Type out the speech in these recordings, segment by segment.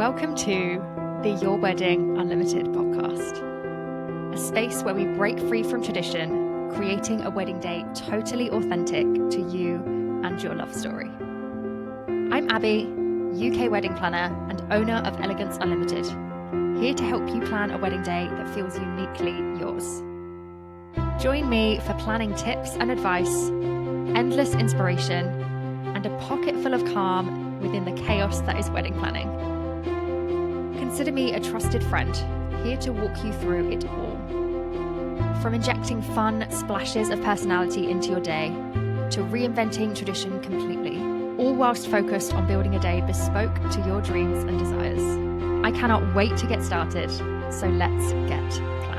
Welcome to the Your Wedding Unlimited podcast, a space where we break free from tradition, creating a wedding day totally authentic to you and your love story. I'm Abby, UK wedding planner and owner of Elegance Unlimited, here to help you plan a wedding day that feels uniquely yours. Join me for planning tips and advice, endless inspiration, and a pocket full of calm within the chaos that is wedding planning. Consider me a trusted friend, here to walk you through it all. From injecting fun splashes of personality into your day, to reinventing tradition completely, all whilst focused on building a day bespoke to your dreams and desires. I cannot wait to get started, so let's get planning.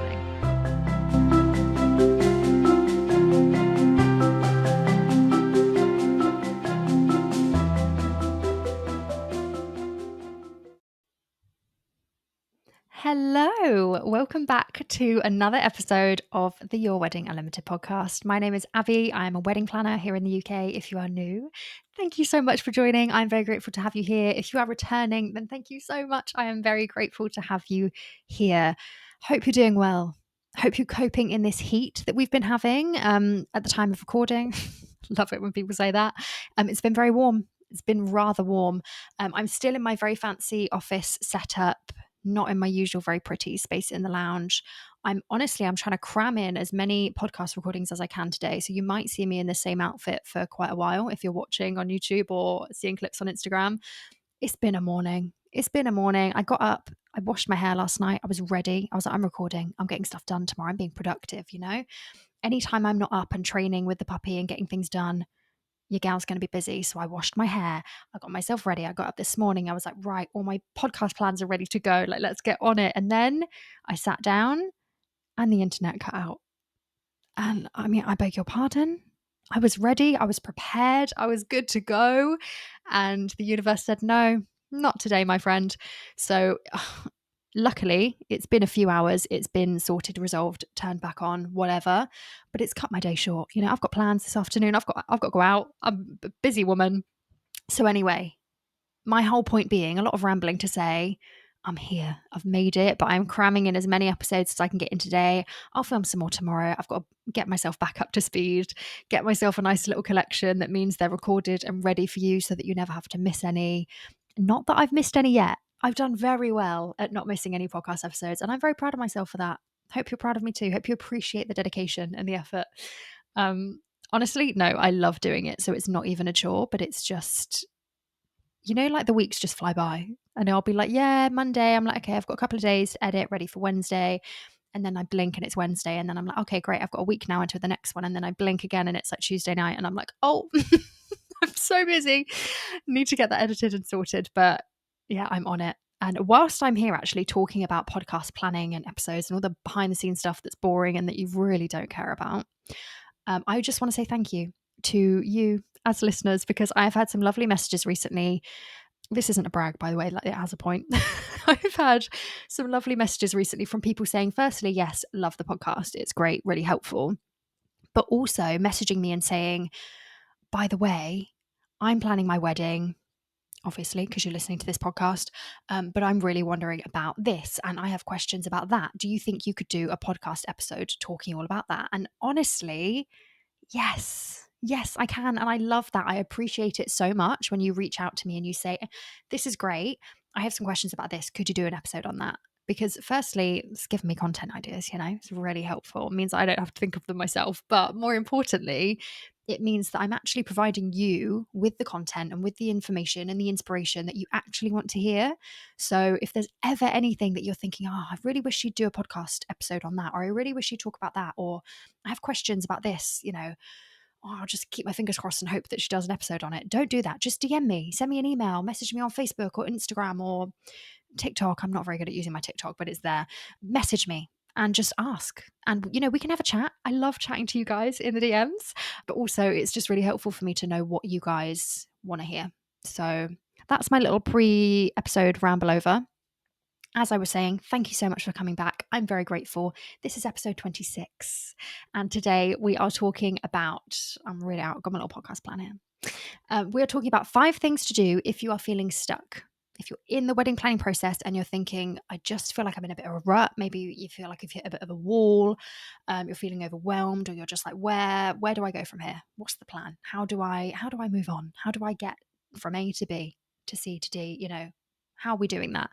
Hello, welcome back to another episode of the Your Wedding Unlimited podcast. My name is Abby. I'm a wedding planner here in the UK. If you are new, thank you so much for joining. I'm very grateful to have you here. If you are returning, then thank you so much. I am very grateful to have you here. Hope you're doing well. Hope you're coping in this heat that we've been having at the time of recording. Love it when people say that. It's been very warm. It's been rather warm. I'm still in my very fancy office setup, not in my usual very pretty space in the lounge. I'm trying to cram in as many podcast recordings as I can today. So you might see me in the same outfit for quite a while if you're watching on YouTube or seeing clips on Instagram. It's been a morning. I got up, I washed my hair last night. I was ready. I was like, I'm recording. I'm getting stuff done tomorrow. I'm being productive, you know? Anytime I'm not up and training with the puppy and getting things done, your gal's going to be busy. So I washed my hair. I got myself ready. I got up this morning. I was like, right, all my podcast plans are ready to go. Like, let's get on it. And then I sat down and the internet cut out. And I mean, I beg your pardon. I was ready. I was prepared. I was good to go. And the universe said, no, not today, my friend. So luckily, it's been a few hours. It's been sorted, resolved, turned back on, whatever. But it's cut my day short. You know, I've got plans this afternoon. I've got to go out. I'm a busy woman. So anyway, my whole point being, a lot of rambling to say, I'm here. I've made it, but I'm cramming in as many episodes as I can get in today. I'll film some more tomorrow. I've got to get myself back up to speed, get myself a nice little collection that means they're recorded and ready for you so that you never have to miss any. Not that I've missed any yet. I've done very well at not missing any podcast episodes, and I'm very proud of myself for that. Hope you're proud of me too. Hope you appreciate the dedication and the effort. Honestly, no, I love doing it. So it's not even a chore, but it's just, you know, like the weeks just fly by and I'll be like, yeah, Monday. I'm like, okay, I've got a couple of days to edit ready for Wednesday. And then I blink and it's Wednesday. And then I'm like, okay, great. I've got a week now until the next one. And then I blink again and it's like Tuesday night. And I'm like, oh, I'm so busy. Need to get that edited and sorted. But yeah, I'm on it. And whilst I'm here actually talking about podcast planning and episodes and all the behind the scenes stuff that's boring and that you really don't care about, I just want to say thank you to you as listeners, because I've had some lovely messages recently. This isn't a brag, by the way, like it has a point. I've had some lovely messages recently from people saying, firstly, yes, love the podcast. It's great, really helpful. But also messaging me and saying, by the way, I'm planning my wedding, obviously, because you're listening to this podcast, but I'm really wondering about this and I have questions about that. Do you think you could do a podcast episode talking all about that? And honestly, yes, I can. And I love that. I appreciate it so much when you reach out to me and you say, this is great. I have some questions about this. Could you do an episode on that? Because firstly, it's given me content ideas, you know, it's really helpful. It means I don't have to think of them myself. But more importantly, it means that I'm actually providing you with the content and with the information and the inspiration that you actually want to hear. So if there's ever anything that you're thinking, oh, I really wish you'd do a podcast episode on that, or I really wish you'd talk about that, or I have questions about this, you know, oh, I'll just keep my fingers crossed and hope that she does an episode on it. Don't do that. Just DM me, send me an email, message me on Facebook or Instagram or TikTok. I'm not very good at using my TikTok, but it's there. Message me and just ask. And, you know, we can have a chat. I love chatting to you guys in the DMs, but also it's just really helpful for me to know what you guys want to hear. So that's my little pre-episode ramble over. As I was saying, thank you so much for coming back. I'm very grateful. This is episode 26. And today we are talking about, I'm really out, I've got my little podcast plan here. We are talking about 5 things to do if you are feeling stuck. if you're in the wedding planning process and you're thinking, I just feel like I'm in a bit of a rut, maybe you feel like you've hit a bit of a wall, you're feeling overwhelmed, or you're just like, where do I go from here? What's the plan? How do I move on? How do I get from A to B to C to D? How are we doing that?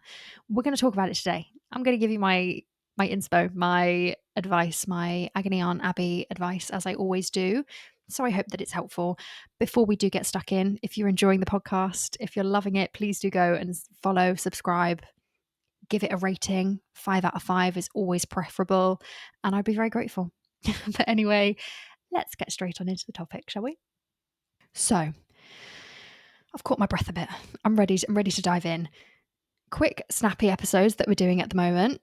We're going to talk about it today. I'm going to give you my inspo, my advice, my agony aunt Abby advice, as I always do. So I hope that it's helpful. Before we do get stuck in, if you're enjoying the podcast, if you're loving it, please do go and follow, subscribe, give it a rating. 5 out of 5 is always preferable, and I'd be very grateful. But anyway, let's get straight on into the topic, shall we? So I've caught my breath a bit. I'm ready to dive in. Quick, snappy episodes that we're doing at the moment.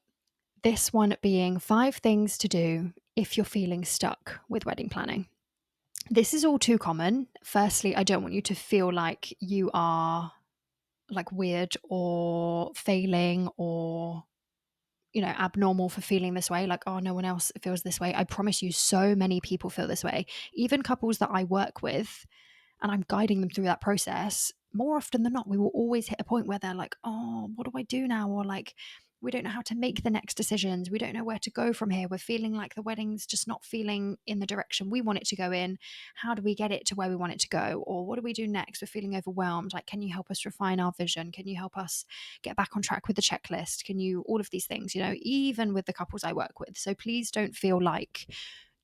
This one being 5 things to do if you're feeling stuck with wedding planning. This is all too common. Firstly, I don't want you to feel like you are like weird or failing or abnormal for feeling this way, like, oh, no one else feels this way. I promise you, so many people feel this way. Even couples that I work with, and I'm guiding them through that process, more often than not, we will always hit a point where they're like, oh, what do I do now? Or like, we don't know how to make the next decisions. We don't know where to go from here. We're feeling like the wedding's just not feeling in the direction we want it to go in. How do we get it to where we want it to go? Or what do we do next? We're feeling overwhelmed. Like, can you help us refine our vision? Can you help us get back on track with the checklist? Can you, all of these things, even with the couples I work with. So please don't feel like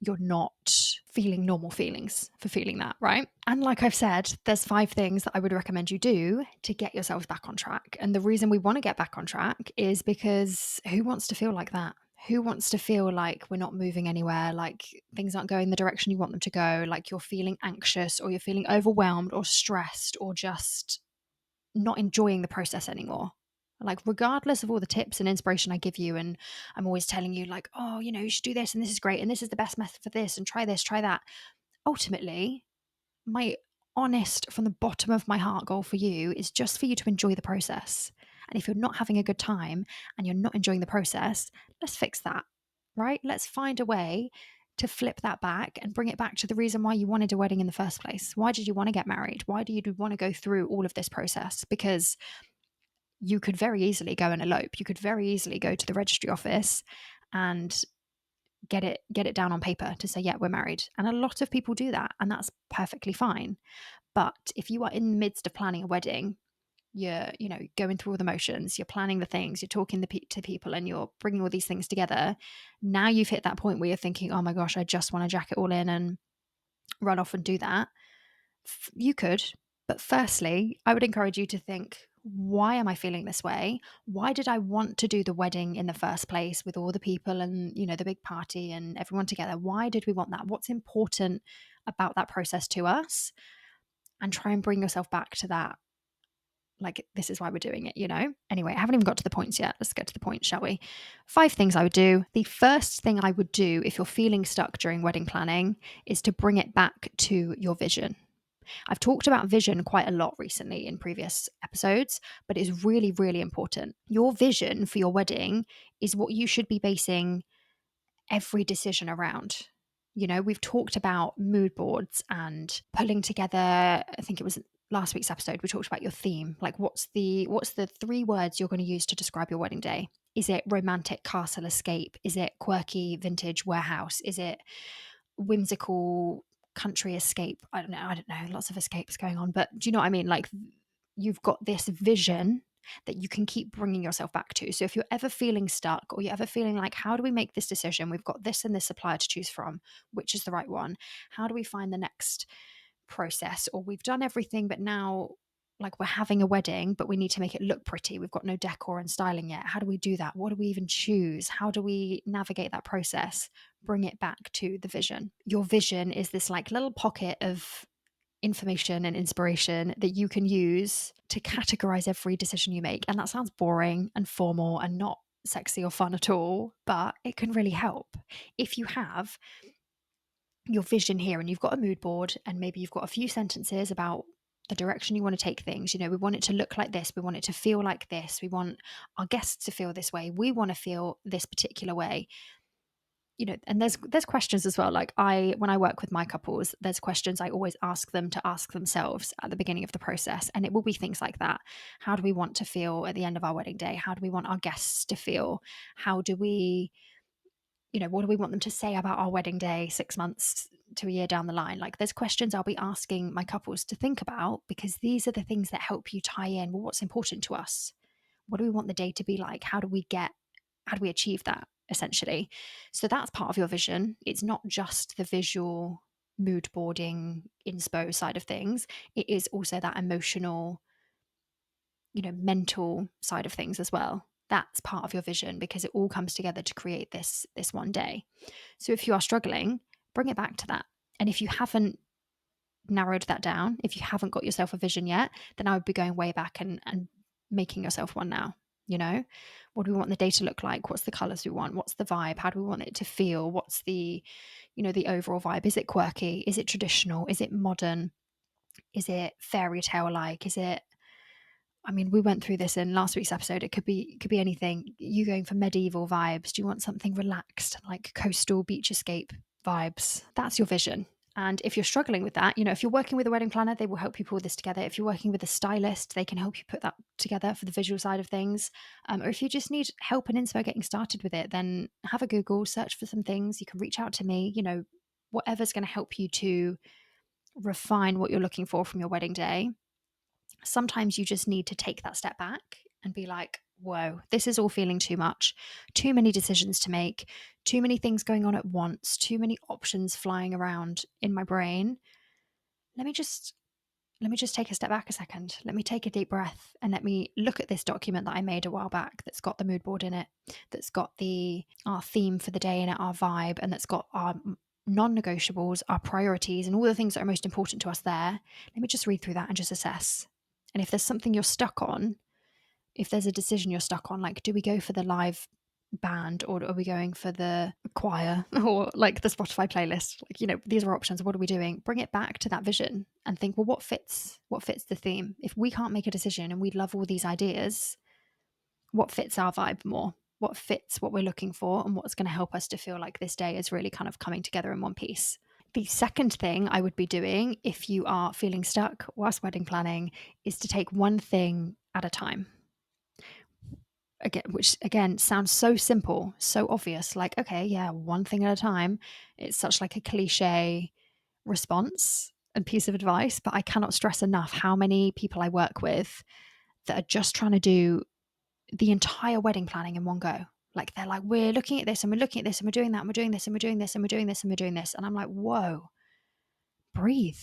you're not feeling normal feelings for feeling that, right? And like I've said, there's 5 things that I would recommend you do to get yourselves back on track. And the reason we want to get back on track is because who wants to feel like that? Who wants to feel like we're not moving anywhere, like things aren't going the direction you want them to go, like you're feeling anxious or you're feeling overwhelmed or stressed or just not enjoying the process anymore? Like, regardless of all the tips and inspiration I give you, and I'm always telling you, like, oh, you should do this and this is great and this is the best method for this and try this, try that. Ultimately, my honest, from the bottom of my heart goal for you is just for you to enjoy the process. And if you're not having a good time and you're not enjoying the process, let's fix that, right? Let's find a way to flip that back and bring it back to the reason why you wanted a wedding in the first place. Why did you want to get married? Why do you want to go through all of this process? Because you could very easily go and elope. You could very easily go to the registry office and get it down on paper to say, yeah, we're married. And a lot of people do that, and that's perfectly fine. But if you are in the midst of planning a wedding, you're going through all the motions, you're planning the things, you're talking to people, and you're bringing all these things together. Now you've hit that point where you're thinking, oh my gosh, I just want to jack it all in and run off and do that. You could, but firstly, I would encourage you to think, why am I feeling this way? Why did I want to do the wedding in the first place with all the people and, the big party and everyone together? Why did we want that? What's important about that process to us? And try and bring yourself back to that. Like, this is why we're doing it. Anyway, I haven't even got to the points yet. Let's get to the point, shall we? 5 things I would do. The first thing I would do if you're feeling stuck during wedding planning is to bring it back to your vision. I've talked about vision quite a lot recently in previous episodes, but it's really, really important. Your vision for your wedding is what you should be basing every decision around. We've talked about mood boards and pulling together, I think it was last week's episode, we talked about your theme. Like, what's the 3 words you're going to use to describe your wedding day? Is it romantic castle escape? Is it quirky vintage warehouse? Is it whimsical country escape? I don't know. Lots of escapes going on, but do you know what I mean? Like, you've got this vision that you can keep bringing yourself back to. So if you're ever feeling stuck or you're ever feeling like, how do we make this decision? We've got this and this supplier to choose from. Which is the right one? How do we find the next process? Or we've done everything, but now, like, we're having a wedding, but we need to make it look pretty. We've got no decor and styling yet. How do we do that? What do we even choose? How do we navigate that process? Bring it back to the vision. Your vision is this like little pocket of information and inspiration that you can use to categorize every decision you make. And that sounds boring and formal and not sexy or fun at all, but it can really help. If you have your vision here and you've got a mood board and maybe you've got a few sentences about the direction you want to take things, we want it to look like this, we want it to feel like this, we want our guests to feel this way, we want to feel this particular way. and there's questions as well. Like when I work with my couples, there's questions I always ask them to ask themselves at the beginning of the process. And it will be things like that. How do we want to feel at the end of our wedding day? How do we want our guests to feel? How do we, what do we want them to say about our wedding day 6 months to a year down the line? Like there's questions I'll be asking my couples to think about, because these are the things that help you tie in, well, what's important to us? What do we want the day to be like? How do we achieve that, essentially? So that's part of your vision. It's not just the visual mood boarding inspo side of things. It is also that emotional, mental side of things as well. That's part of your vision, because it all comes together to create this one day. So if you are struggling, bring it back to that. And if you haven't narrowed that down, if you haven't got yourself a vision yet, then I would be going way back and making yourself one now. What do we want the day to look like? What's the colors we want? What's the vibe? How do we want it to feel? What's the overall vibe? Is it quirky? Is it traditional? Is it modern? Is it fairy tale like? We went through this in last week's episode. It could be anything. You going for medieval vibes? Do you want something relaxed, like coastal beach escape vibes? That's your vision. And if you're struggling with that, if you're working with a wedding planner, they will help you pull this together. If you're working with a stylist, they can help you put that together for the visual side of things. Or if you just need help and inspo getting started with it, then have a Google, search for some things. You can reach out to me, whatever's going to help you to refine what you're looking for from your wedding day. Sometimes you just need to take that step back and be like, whoa, this is all feeling too much, too many decisions to make, too many things going on at once, too many options flying around in my brain. Let me just take a step back a second. Let me take a deep breath and let me look at this document that I made a while back that's got the mood board in it, that's got our theme for the day in it, our vibe, and that's got our non-negotiables, our priorities, and all the things that are most important to us there. Let me just read through that and just assess. And if there's something you're stuck on, if there's a decision you're stuck on, like, do we go for the live band or are we going for the choir or like the Spotify playlist? Like, these are options. What are we doing? Bring it back to that vision and think, well, what fits the theme? If we can't make a decision and we'd love all these ideas, what fits our vibe more? What fits what we're looking for and what's going to help us to feel like this day is really kind of coming together in one piece? The second thing I would be doing if you are feeling stuck whilst wedding planning is to take one thing at a time. Again, which sounds so simple, so obvious, like, okay, yeah, one thing at a time. It's such like a cliche response and piece of advice, but I cannot stress enough how many people I work with that are just trying to do the entire wedding planning in one go. Like they're like, we're looking at this and we're looking at this and we're doing that and we're doing this and we're doing this and we're doing this and we're doing this. And I'm like, whoa, breathe.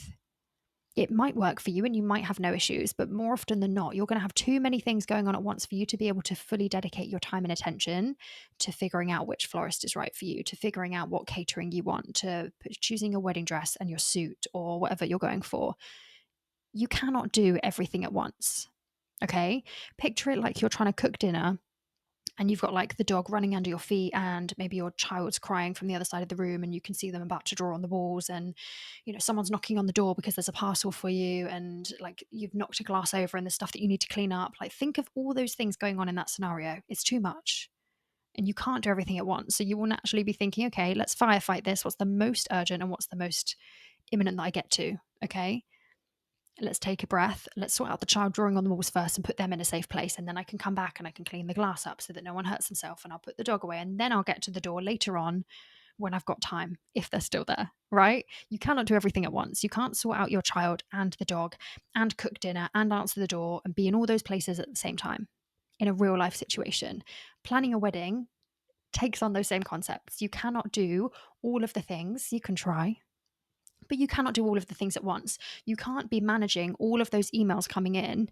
It might work for you and you might have no issues, but more often than not, you're going to have too many things going on at once for you to be able to fully dedicate your time and attention to figuring out which florist is right for you, to figuring out what catering you want, to choosing your wedding dress and your suit or whatever you're going for. You cannot do everything at once. Okay? Picture it like you're trying to cook dinner and you've got like the dog running under your feet and maybe your child's crying from the other side of the room and you can see them about to draw on the walls and someone's knocking on the door because there's a parcel for you and like you've knocked a glass over and there's stuff that you need to clean up. Like think of all those things going on in that scenario. It's too much and you can't do everything at once. So you will naturally be thinking, okay, let's firefight this. What's the most urgent and what's the most imminent that I get to? Okay, let's take a breath. Let's sort out the child drawing on the walls first and put them in a safe place. And then I can come back and I can clean the glass up so that no one hurts themselves. And I'll put the dog away. And then I'll get to the door later on when I've got time, if they're still there, right? You cannot do everything at once. You can't sort out your child and the dog and cook dinner and answer the door and be in all those places at the same time in a real life situation. Planning a wedding takes on those same concepts. You cannot do all of the things. You can try, but you cannot do all of the things at once. You can't be managing all of those emails coming in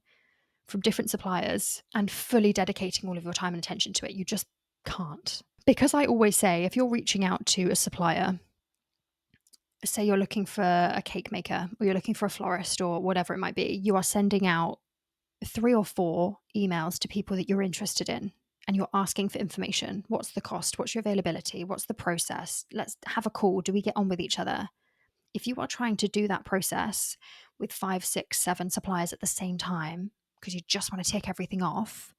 from different suppliers and fully dedicating all of your time and attention to it. You just can't. Because I always say, if you're reaching out to a supplier, say you're looking for a cake maker or you're looking for a florist or whatever it might be, you are sending out 3 or 4 emails to people that you're interested in. And you're asking for information. What's the cost? What's your availability? What's the process? Let's have a call. Do we get on with each other? If you are trying to do that process with 5, 6, 7 suppliers at the same time, because you just want to tick everything off,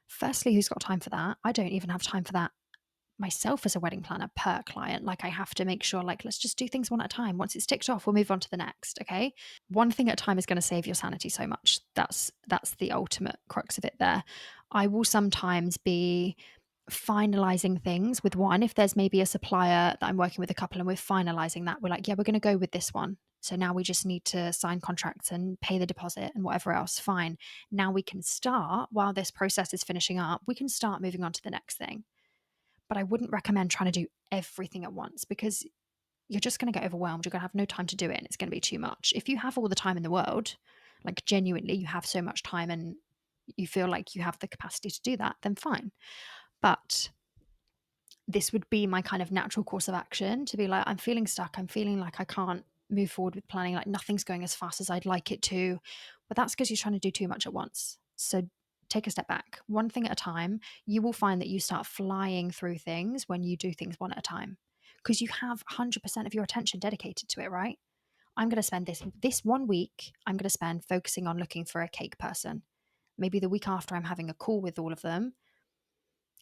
firstly, who's got time for that? I don't even have time for that myself as a wedding planner per client. Like I have to make sure, like, let's just do things one at a time. Once it's ticked off, we'll move on to the next. Okay. One thing at a time is going to save your sanity so much. That's the ultimate crux of it there. I will sometimes be finalizing things with one. If there's maybe a supplier that I'm working with a couple and we're finalizing that, we're like, yeah, we're going to go with this one. So now we just need to sign contracts and pay the deposit and whatever else. Fine. Now we can start, while this process is finishing up, we can start moving on to the next thing. But I wouldn't recommend trying to do everything at once, because you're just going to get overwhelmed. You're going to have no time to do it and it's going to be too much. If you have all the time in the world, like genuinely you have so much time and you feel like you have the capacity to do that, then fine. But this would be my kind of natural course of action, to be like, I'm feeling stuck. I'm feeling like I can't move forward with planning. Like nothing's going as fast as I'd like it to. But that's because you're trying to do too much at once. So take a step back, one thing at a time. You will find that you start flying through things when you do things one at a time, because you have 100% of your attention dedicated to it, right? I'm going to spend this 1 week, I'm going to spend focusing on looking for a cake person. Maybe the week after, I'm having a call with all of them,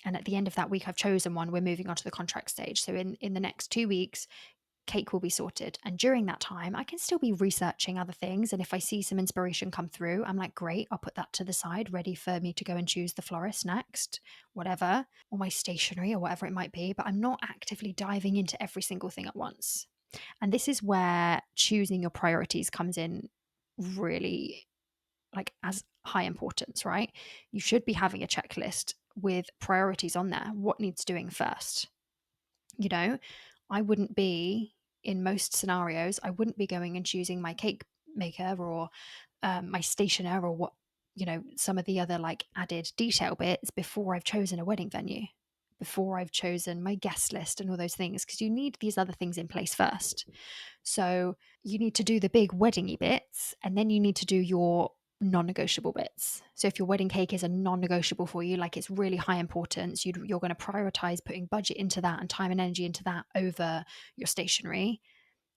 and at the end of that week I've chosen one, we're moving on to the contract stage. So in the next 2 weeks, cake will be sorted, and during that time I can still be researching other things, and if I see some inspiration come through, I'm like, great, I'll put that to the side, ready for me to go and choose the florist next, whatever, or my stationery or whatever it might be. But I'm not actively diving into every single thing at once. And this is where choosing your priorities comes in really, like, as high importance, right? You should be having a checklist with priorities on there. What needs doing first? You know, I wouldn't be, in most scenarios, I wouldn't be going and choosing my cake maker or my stationer or what, some of the other like added detail bits before I've chosen a wedding venue, before I've chosen my guest list and all those things, because you need these other things in place first. So you need to do the big weddingy bits, and then you need to do your non-negotiable bits. So if your wedding cake is a non-negotiable for you, like it's really high importance, you're going to prioritize putting budget into that and time and energy into that over your stationery,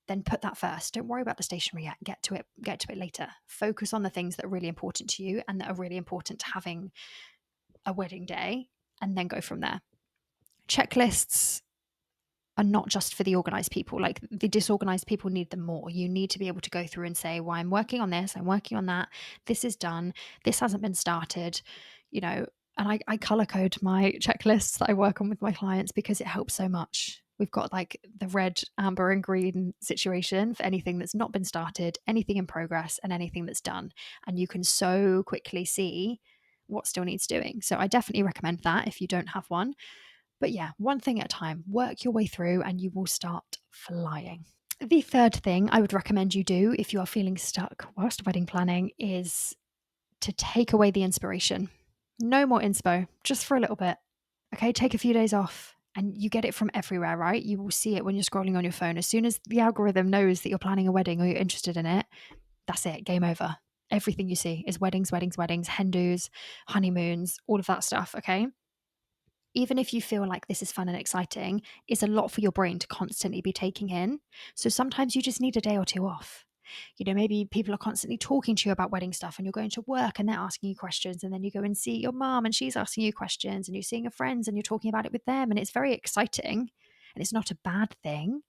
then put that first. Don't worry about the stationery yet. Get to it later. Focus on the things that are really important to you and that are really important to having a wedding day, and then go from there. Checklists are not just for the organized people. Like the disorganized people need them more. You need to be able to go through and say, well, I'm working on this, I'm working on that, this is done, this hasn't been started, and I color code my checklists that I work on with my clients because it helps so much. We've got like the red, amber, and green situation for anything that's not been started, anything in progress, and anything that's done. And you can so quickly see what still needs doing. So I definitely recommend that if you don't have one. But yeah, one thing at a time, work your way through and you will start flying. The third thing I would recommend you do if you are feeling stuck whilst wedding planning is to take away the inspiration. No more inspo, just for a little bit. Okay, take a few days off, and you get it from everywhere, right? You will see it when you're scrolling on your phone. As soon as the algorithm knows that you're planning a wedding or you're interested in it, that's it, game over. Everything you see is weddings, weddings, weddings, hen dos, honeymoons, all of that stuff, okay? Even if you feel like this is fun and exciting, it's a lot for your brain to constantly be taking in. So sometimes you just need a day or two off. Maybe people are constantly talking to you about wedding stuff, and you're going to work and they're asking you questions, and then you go and see your mom and she's asking you questions, and you're seeing your friends and you're talking about it with them, and it's very exciting and it's not a bad thing,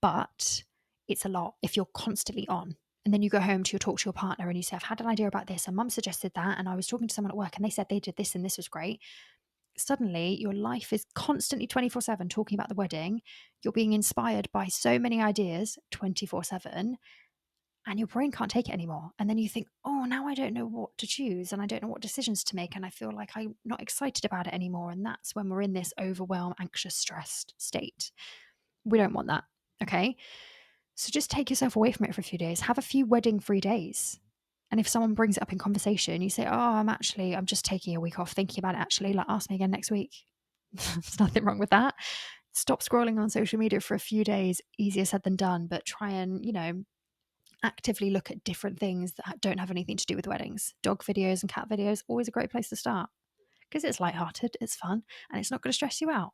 but it's a lot if you're constantly on. And then you go home to talk to your partner and you say, I've had an idea about this and mum suggested that, and I was talking to someone at work and they said they did this and this was great. Suddenly your life is constantly 24/7 talking about the wedding. You're being inspired by so many ideas 24/7, and your brain can't take it anymore. And then you think, oh, now I don't know what to choose and I don't know what decisions to make, and I feel like I'm not excited about it anymore. And that's when we're in this overwhelmed, anxious, stressed state. We don't want that. Okay. So just take yourself away from it for a few days. Have a few wedding free days. And if someone brings it up in conversation, you say, oh, I'm just taking a week off thinking about it, actually. Like, ask me again next week. There's nothing wrong with that. Stop scrolling on social media for a few days. Easier said than done. But try and, actively look at different things that don't have anything to do with weddings. Dog videos and cat videos, always a great place to start because it's lighthearted, it's fun, and it's not going to stress you out.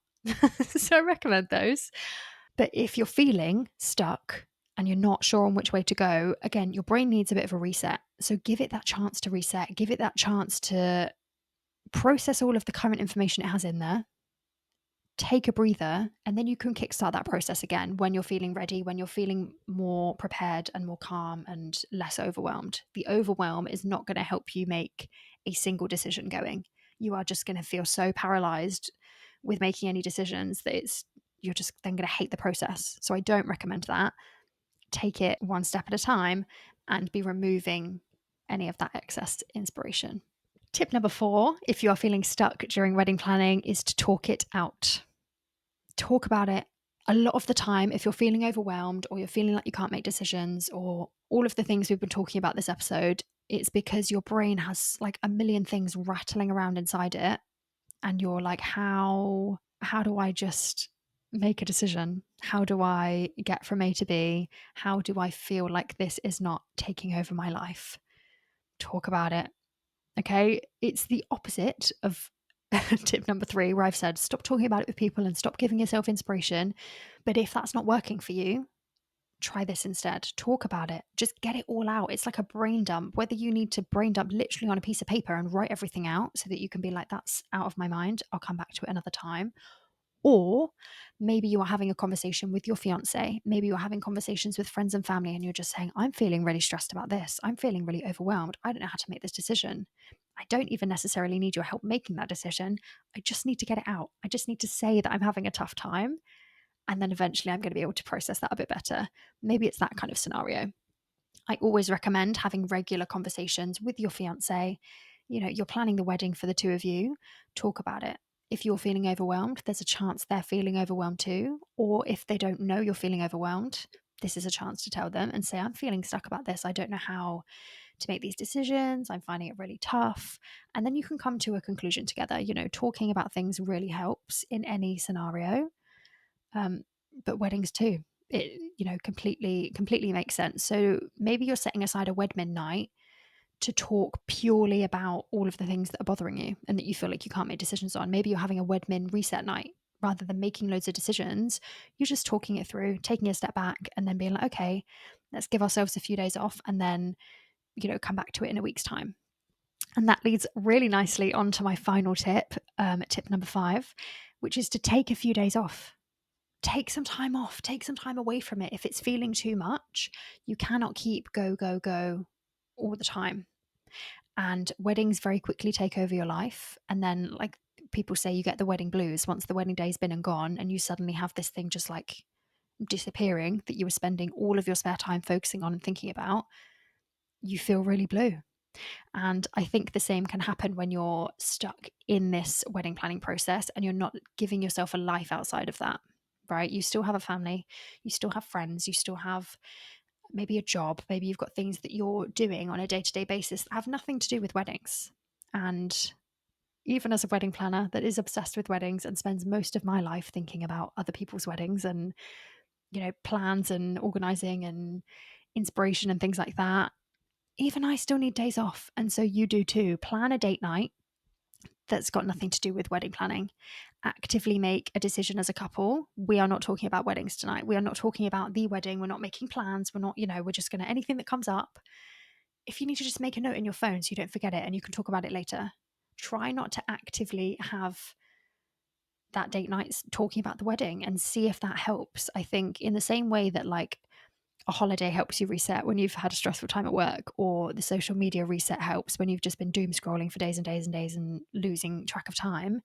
So I recommend those. But if you're feeling stuck and you're not sure on which way to go, again, your brain needs a bit of a reset. So give it that chance to reset. Give it that chance to process all of the current information it has in there. take a breather, and then you can kickstart that process again when you're feeling ready, when you're feeling more prepared and more calm and less overwhelmed. The overwhelm is not going to help you make a single decision going. You are just going to feel so paralyzed with making any decisions that you're just then going to hate the process. So I don't recommend that. Take it one step at a time and be removing any of that excess inspiration. Tip number 4, if you are feeling stuck during wedding planning, is to talk it out. Talk about it. A lot of the time, if you're feeling overwhelmed or you're feeling like you can't make decisions or all of the things we've been talking about this episode, it's because your brain has like a million things rattling around inside it. And you're like, how do I just make a decision? How do I get from A to B? How do I feel like this is not taking over my life? Talk about it. Okay. It's the opposite of tip number 3, where I've said, stop talking about it with people and stop giving yourself inspiration. But if that's not working for you, try this instead. Talk about it. Just get it all out. It's like a brain dump, whether you need to brain dump literally on a piece of paper and write everything out so that you can be like, that's out of my mind. I'll come back to it another time. Or maybe you are having a conversation with your fiance. Maybe you're having conversations with friends and family and you're just saying, I'm feeling really stressed about this. I'm feeling really overwhelmed. I don't know how to make this decision. I don't even necessarily need your help making that decision. I just need to get it out. I just need to say that I'm having a tough time. And then eventually I'm going to be able to process that a bit better. Maybe it's that kind of scenario. I always recommend having regular conversations with your fiance. You know, you're planning the wedding for the two of you. Talk about it. If you're feeling overwhelmed, there's a chance they're feeling overwhelmed too. Or if they don't know you're feeling overwhelmed, this is a chance to tell them and say, I'm feeling stuck about this. I don't know how to make these decisions. I'm finding it really tough. And then you can come to a conclusion together. You know, talking about things really helps in any scenario. But weddings too, it completely makes sense. So maybe you're setting aside a wedmin night to talk purely about all of the things that are bothering you and that you feel like you can't make decisions on. Maybe you're having a wedmin reset night. Rather than making loads of decisions, you're just talking it through, taking a step back and then being like, okay, let's give ourselves a few days off and then, come back to it in a week's time. And that leads really nicely onto my final tip, tip number 5, which is to take a few days off. Take some time off, take some time away from it. If it's feeling too much, you cannot keep go, go, go all the time. And weddings very quickly take over your life. And then, like people say, you get the wedding blues once the wedding day's been and gone, and you suddenly have this thing just like disappearing that you were spending all of your spare time focusing on and thinking about. You feel really blue. And I think the same can happen when you're stuck in this wedding planning process and you're not giving yourself a life outside of that, right? You still have a family, you still have friends, you still have maybe a job, maybe you've got things that you're doing on a day-to-day basis that have nothing to do with weddings. And even as a wedding planner that is obsessed with weddings and spends most of my life thinking about other people's weddings and, plans and organizing and inspiration and things like that, even I still need days off. And so you do too. Plan a date night that's got nothing to do with wedding planning. Actively make a decision as a couple. We are not talking about weddings tonight. We are not talking about the wedding. We're not making plans. We're not, we're just going to, anything that comes up. If you need to just make a note in your phone so you don't forget it and you can talk about it later, try not to actively have that date night talking about the wedding and see if that helps. I think in the same way that like a holiday helps you reset when you've had a stressful time at work, or the social media reset helps when you've just been doom scrolling for days and days and days and losing track of time,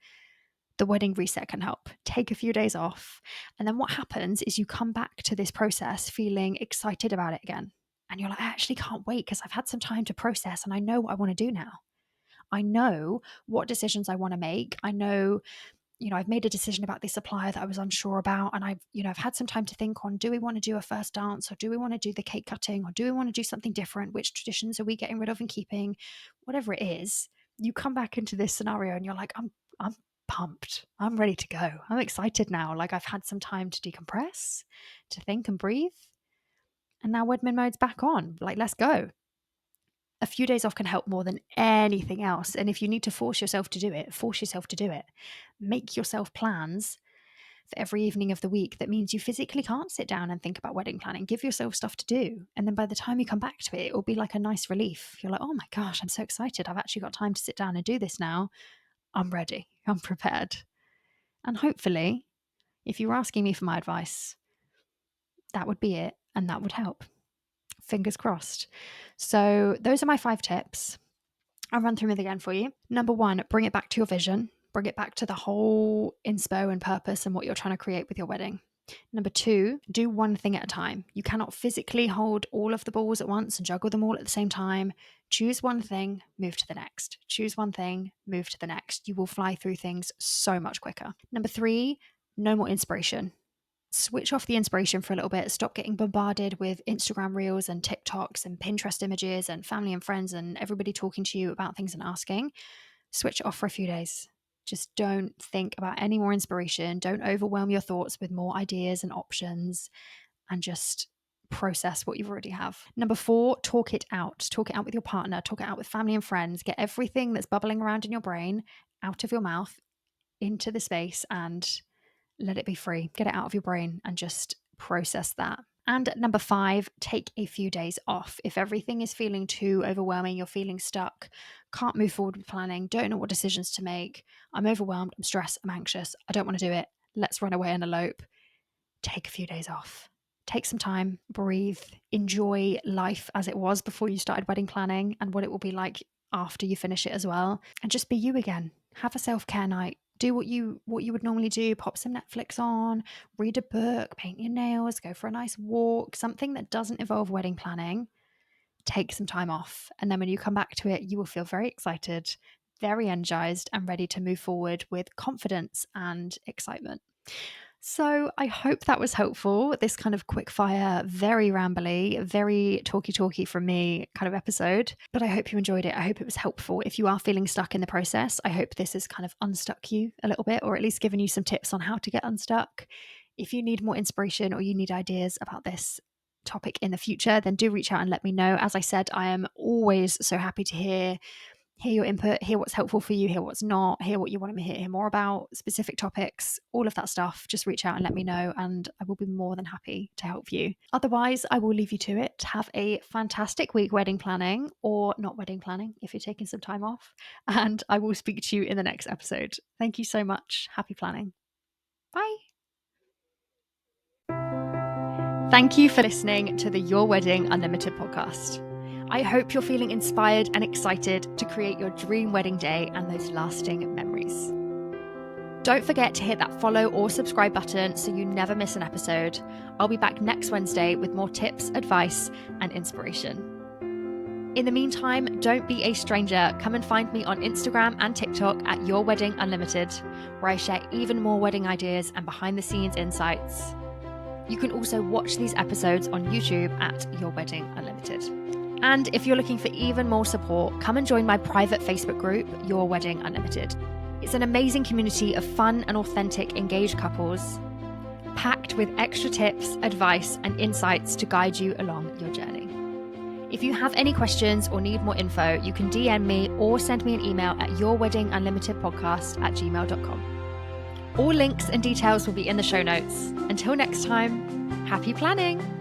the wedding reset can help. Take a few days off. And then what happens is you come back to this process feeling excited about it again. And you're like, I actually can't wait because I've had some time to process and I know what I want to do now. I know what decisions I want to make. I know, I've made a decision about this supplier that I was unsure about. And I've had some time to think on, do we want to do a first dance or do we want to do the cake cutting or do we want to do something different? Which traditions are we getting rid of and keeping? Whatever it is, you come back into this scenario and you're like, I'm pumped. I'm ready to go. I'm excited now. Like I've had some time to decompress, to think and breathe. And now Wedman mode's back on. Like, let's go. A few days off can help more than anything else. And if you need to force yourself to do it, force yourself to do it. Make yourself plans for every evening of the week that means you physically can't sit down and think about wedding planning. Give yourself stuff to do. And then by the time you come back to it, it will be like a nice relief. You're like, oh my gosh, I'm so excited. I've actually got time to sit down and do this now. I'm ready. I'm prepared. And hopefully, if you were asking me for my advice, that would be it and that would help. Fingers crossed. So those are my 5 tips. I'll run through them again for you. Number 1, bring it back to your vision. Bring it back to the whole inspo and purpose and what you're trying to create with your wedding. Number 2, do one thing at a time. You cannot physically hold all of the balls at once and juggle them all at the same time. Choose one thing, move to the next. Choose one thing, move to the next. You will fly through things so much quicker. Number 3, no more inspiration. Switch off the inspiration for a little bit. Stop getting bombarded with Instagram reels and TikToks and Pinterest images and family and friends and everybody talking to you about things and asking. Switch it off for a few days. Just don't think about any more inspiration. Don't overwhelm your thoughts with more ideas and options, and just process what you already have. Number 4, talk it out. Talk it out with your partner. Talk it out with family and friends. Get everything that's bubbling around in your brain out of your mouth into the space and let it be free. Get it out of your brain and just process that. And number 5, take a few days off. If everything is feeling too overwhelming, you're feeling stuck, can't move forward with planning, don't know what decisions to make, I'm overwhelmed, I'm stressed, I'm anxious, I don't want to do it, let's run away and elope. Take a few days off. Take some time, breathe, enjoy life as it was before you started wedding planning and what it will be like after you finish it as well. And just be you again. Have a self-care night. Do what you would normally do. Pop some Netflix on, read a book, paint your nails, go for a nice walk, something that doesn't involve wedding planning. Take some time off. And then when you come back to it, you will feel very excited, very energized, and ready to move forward with confidence and excitement. So I hope that was helpful. This kind of quick fire, very rambly, very talky from me kind of episode. But I hope you enjoyed it. I hope it was helpful. If you are feeling stuck in the process, I hope this has kind of unstuck you a little bit, or at least given you some tips on how to get unstuck. If you need more inspiration or you need ideas about this topic in the future, then do reach out and let me know. As I said, I am always so happy to hear your input, hear what's helpful for you, hear what's not, hear what you want me to hear more about, specific topics, all of that stuff. Just reach out and let me know and I will be more than happy to help you. Otherwise, I will leave you to it. Have a fantastic week wedding planning, or not wedding planning if you're taking some time off, and I will speak to you in the next episode. Thank you so much. Happy planning. Bye. Thank you for listening to the Your Wedding Unlimited podcast. I hope you're feeling inspired and excited to create your dream wedding day and those lasting memories. Don't forget to hit that follow or subscribe button so you never miss an episode. I'll be back next Wednesday with more tips, advice, and inspiration. In the meantime, don't be a stranger. Come and find me on Instagram and TikTok at Your Wedding Unlimited, where I share even more wedding ideas and behind-the-scenes insights. You can also watch these episodes on YouTube at Your Wedding Unlimited. And if you're looking for even more support, come and join my private Facebook group, Your Wedding Unlimited. It's an amazing community of fun and authentic engaged couples, packed with extra tips, advice, and insights to guide you along your journey. If you have any questions or need more info, you can DM me or send me an email at yourweddingunlimitedpodcast@gmail.com. All links and details will be in the show notes. Until next time, happy planning!